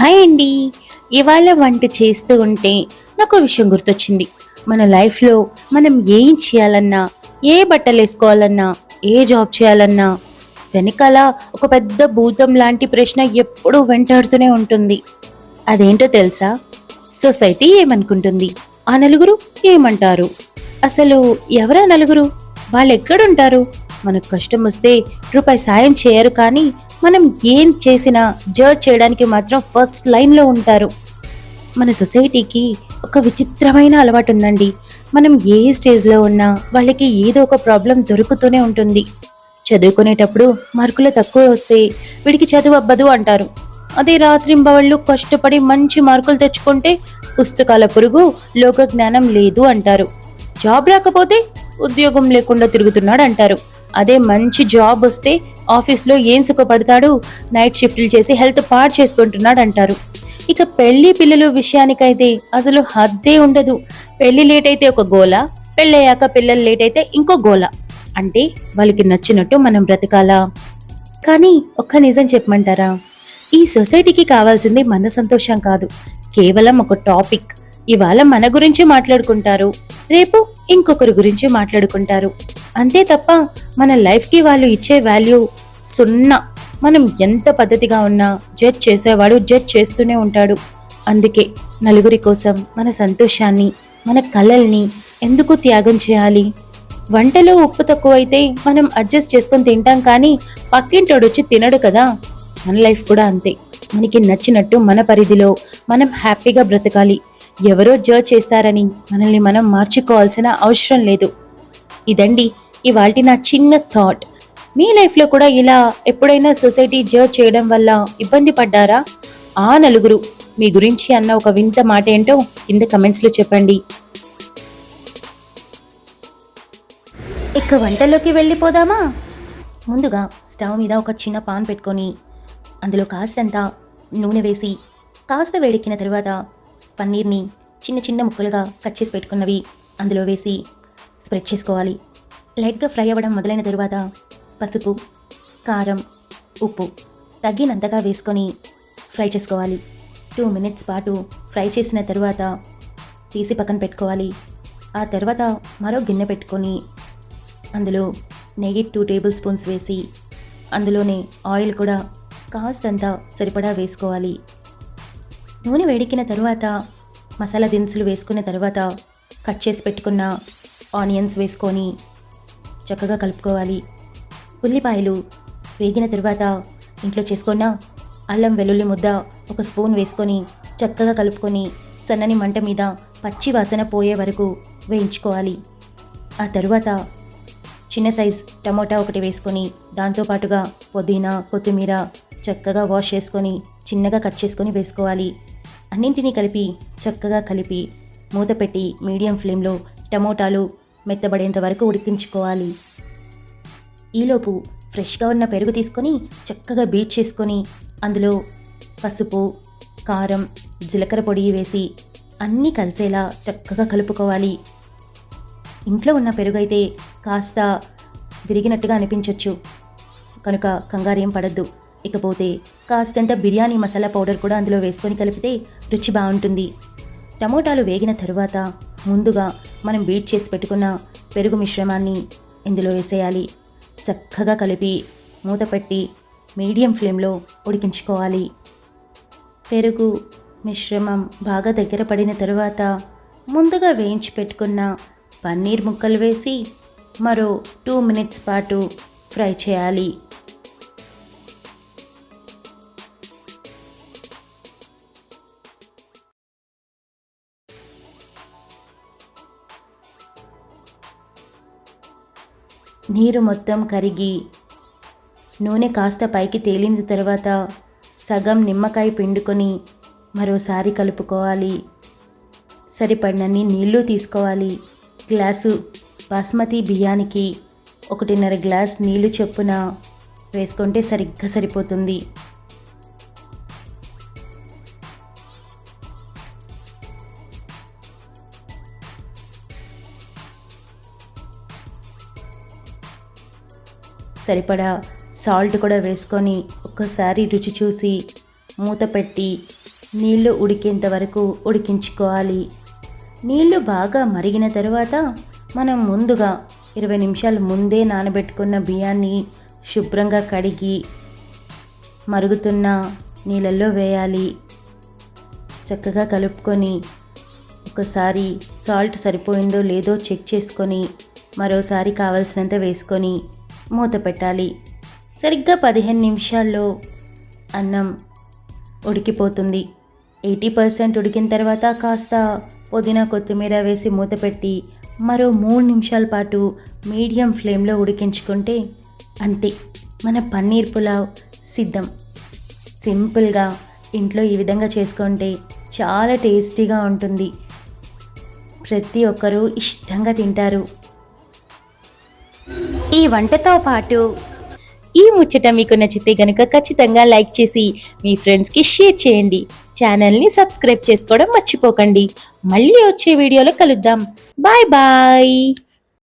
Hi అండి. ఇవాళ వంట చేస్తూ ఉంటే నాకు విషయం గుర్తొచ్చింది. మన లైఫ్లో మనం ఏం చేయాలన్నా, ఏ బట్టలు వేసుకోవాలన్నా, ఏ జాబ్ చేయాలన్నా వెనకాల ఒక పెద్ద భూతం లాంటి ప్రశ్న ఎప్పుడూ వెంటాడుతూనే ఉంటుంది. అదేంటో తెలుసా? సొసైటీ ఏమనుకుంటుంది? ఆ నలుగురు ఏమంటారు? అసలు ఎవరా నలుగురు? వాళ్ళెక్కడుంటారు? మనకు కష్టం వస్తే రూపాయి సాయం చేయరు, కానీ మనం ఏం చేసినా జడ్జ్ చేయడానికి మాత్రం ఫస్ట్ లైన్లో ఉంటారు. మన సొసైటీకి ఒక విచిత్రమైన అలవాటు ఉందండి. మనం ఏ స్టేజ్లో ఉన్నా వాళ్ళకి ఏదో ఒక ప్రాబ్లం దొరుకుతూనే ఉంటుంది. చదువుకునేటప్పుడు మార్కులు తక్కువ వస్తే వీడికి చదువు అబ్బదు అంటారు. అదే రాత్రింబవళ్ళు కష్టపడి మంచి మార్కులు తెచ్చుకుంటే పుస్తకాల పురుగు, లోక జ్ఞానం లేదు అంటారు. జాబ్ రాకపోతే ఉద్యోగం లేకుండా తిరుగుతున్నాడు అంటారు. అదే మంచి జాబ్ వస్తే ఆఫీస్లో ఏం సుఖపడతాడు, నైట్ షిఫ్ట్లు చేసి హెల్త్ పాడు చేసుకుంటున్నాడు అంటారు. ఇక పెళ్లి పిల్లలు విషయానికైతే అసలు హద్దే ఉండదు. పెళ్లి లేట్ అయితే ఒక గోల, పెళ్ళయ్యాక పిల్లలు లేట్ అయితే ఇంకో గోల. అంటే వాళ్ళకి నచ్చినట్టు మనం బ్రతకాలా? కానీ ఒక్క నిజం చెప్పమంటారా? ఈ సొసైటీకి కావాల్సింది మన సంతోషం కాదు, కేవలం ఒక టాపిక్. ఇవాళ మన గురించి మాట్లాడుకుంటారు, రేపు ఇంకొకరి గురించి మాట్లాడుకుంటారు. అంతే తప్ప మన లైఫ్కి వాళ్ళు ఇచ్చే వాల్యూ సున్నా. మనం ఎంత పద్ధతిగా ఉన్నా జడ్జ్ చేసేవాడు జడ్జ్ చేస్తూనే ఉంటాడు. అందుకే నలుగురి కోసం మన సంతోషాన్ని, మన కలల్ని ఎందుకు త్యాగం చేయాలి? వంటలో ఉప్పు తక్కువైతే మనం అడ్జస్ట్ చేసుకొని తింటాం, కానీ పక్కింటోడు వచ్చి తినడు కదా. మన లైఫ్ కూడా అంతే. మనకి నచ్చినట్టు మన పరిధిలో మనం హ్యాపీగా బ్రతకాలి. ఎవరో జడ్జ్ చేస్తారని మనల్ని మనం మార్చుకోవాల్సిన అవసరం లేదు. ఇదండి ఇవాల్టి నా చిన్న థాట్. మీ లైఫ్లో కూడా ఇలా ఎప్పుడైనా సొసైటీ జడ్జ్ చేయడం వల్ల ఇబ్బంది పడ్డారా? ఆ నలుగురు మీ గురించి అన్న ఒక వింత మాట ఏంటో కింద కమెంట్స్లో చెప్పండి. ఇక వంటలోకి వెళ్ళిపోదామా? ముందుగా స్టవ్ మీద ఒక చిన్న పాన్ పెట్టుకొని అందులో కాస్తంత నూనె వేసి, కాస్త వేడెక్కిన తర్వాత పన్నీర్ని చిన్న చిన్న ముక్కలుగా కట్ చేసి పెట్టుకున్నవి అందులో వేసి స్ప్రెడ్ చేసుకోవాలి. లైట్గా ఫ్రై అవ్వడం మొదలైన తరువాత పసుపు, కారం, ఉప్పు తగ్గినంతగా వేసుకొని ఫ్రై చేసుకోవాలి. 2 మినిట్స్ పాటు ఫ్రై చేసిన తరువాత తీసి పక్కన పెట్టుకోవాలి. ఆ తర్వాత మరో గిన్నె పెట్టుకొని అందులో నెయ్యి 2 టేబుల్ స్పూన్స్ వేసి, అందులోనే ఆయిల్ కూడా కాస్తంత సరిపడా వేసుకోవాలి. నూనె వేడెక్కిన తరువాత మసాలా దినుసులు వేసుకున్న తర్వాత కట్ చేసి పెట్టుకున్న ఆనియన్స్ వేసుకొని చక్కగా కలుపుకోవాలి. ఉల్లిపాయలు వేగిన తర్వాత ఇంట్లో చేసుకున్న అల్లం వెల్లుల్లి ముద్ద 1 స్పూన్ వేసుకొని చక్కగా కలుపుకొని సన్నని మంట మీద పచ్చి వాసన పోయే వరకు వేయించుకోవాలి. ఆ తరువాత చిన్న సైజ్ టమోటా 1 వేసుకొని దాంతోపాటుగా పుదీనా, కొత్తిమీర చక్కగా వాష్ చేసుకొని చిన్నగా కట్ చేసుకొని వేసుకోవాలి. అన్నింటినీ చక్కగా కలిపి మూత పెట్టి మీడియం ఫ్లేమ్లో టమోటాలు మెత్తబడేంత వరకు ఉడికించుకోవాలి. ఈలోపు ఫ్రెష్గా ఉన్న పెరుగు తీసుకొని చక్కగా బీట్ చేసుకొని అందులో పసుపు, కారం, జీలకర్ర పొడి వేసి అన్నీ కలిసేలా చక్కగా కలుపుకోవాలి. ఇంట్లో ఉన్న పెరుగు అయితే కాస్త విరిగినట్టుగా అనిపించవచ్చు, కనుక కంగారేం పడద్దు. ఇకపోతే కాస్తంత బిర్యానీ మసాలా పౌడర్ కూడా అందులో వేసుకొని కలిపితే రుచి బాగుంటుంది. టమోటాలు వేగిన తరువాత ముందుగా మనం బీట్ చేసి పెట్టుకున్న పెరుగు మిశ్రమాన్ని ఇందులో వేసేయాలి. చక్కగా కలిపి మూత పెట్టి మీడియం ఫ్లేమ్లో ఉడికించుకోవాలి. పెరుగు మిశ్రమం బాగా దగ్గర పడిన తరువాత ముందుగా వేయించి పెట్టుకున్న పన్నీర్ ముక్కలు వేసి మరో 2 మినిట్స్ పాటు ఫ్రై చేయాలి. నీరు మొత్తం కరిగి నూనె కాస్త పైకి తేలిన తర్వాత సగం నిమ్మకాయ పిండుకొని మరోసారి కలుపుకోవాలి. సరిపడినన్ని నీళ్లు తీసుకోవాలి. గ్లాసు బాస్మతి బియ్యానికి 1.5 గ్లాస్ నీళ్లు చొప్పున వేసుకుంటే సరిగ్గా సరిపోతుంది. సరిపడా సాల్ట్ కూడా వేసుకొని ఒక్కసారి రుచి చూసి మూత పెట్టి నీళ్లు ఉడికేంత వరకు ఉడికించుకోవాలి. నీళ్లు బాగా మరిగిన తరువాత మనం ముందుగా 20 నిమిషాల ముందే నానబెట్టుకున్న బియ్యాన్ని శుభ్రంగా కడిగి మరుగుతున్న నీళ్ళల్లో వేయాలి. చక్కగా కలుపుకొని ఒకసారి సాల్ట్ సరిపోయిందో లేదో చెక్ చేసుకొని మరోసారి కావలసినంత వేసుకొని మూత పెట్టాలి. సరిగ్గా 15 నిమిషాల్లో అన్నం ఉడికిపోతుంది. 80% ఉడికిన తర్వాత కాస్త పుదీనా కొత్తిమీర వేసి మూత పెట్టి మరో 3 నిమిషాల పాటు మీడియం ఫ్లేమ్లో ఉడికించుకుంటే అంతే, మన పన్నీర్ పులావ్ సిద్ధం. సింపుల్గా ఇంట్లో ఈ విధంగా చేసుకుంటే చాలా టేస్టీగా ఉంటుంది. ప్రతి ఒక్కరూ ఇష్టంగా తింటారు. ఈ వంటతో పాటు ఈ ముచ్చట మీకు నచ్చితే కనుక ఖచ్చితంగా లైక్ చేసి మీ ఫ్రెండ్స్కి షేర్ చేయండి. ఛానల్ని సబ్స్క్రైబ్ చేసుకోవడం మర్చిపోకండి. మళ్ళీ వచ్చే వీడియోలో కలుద్దాం. Bye bye.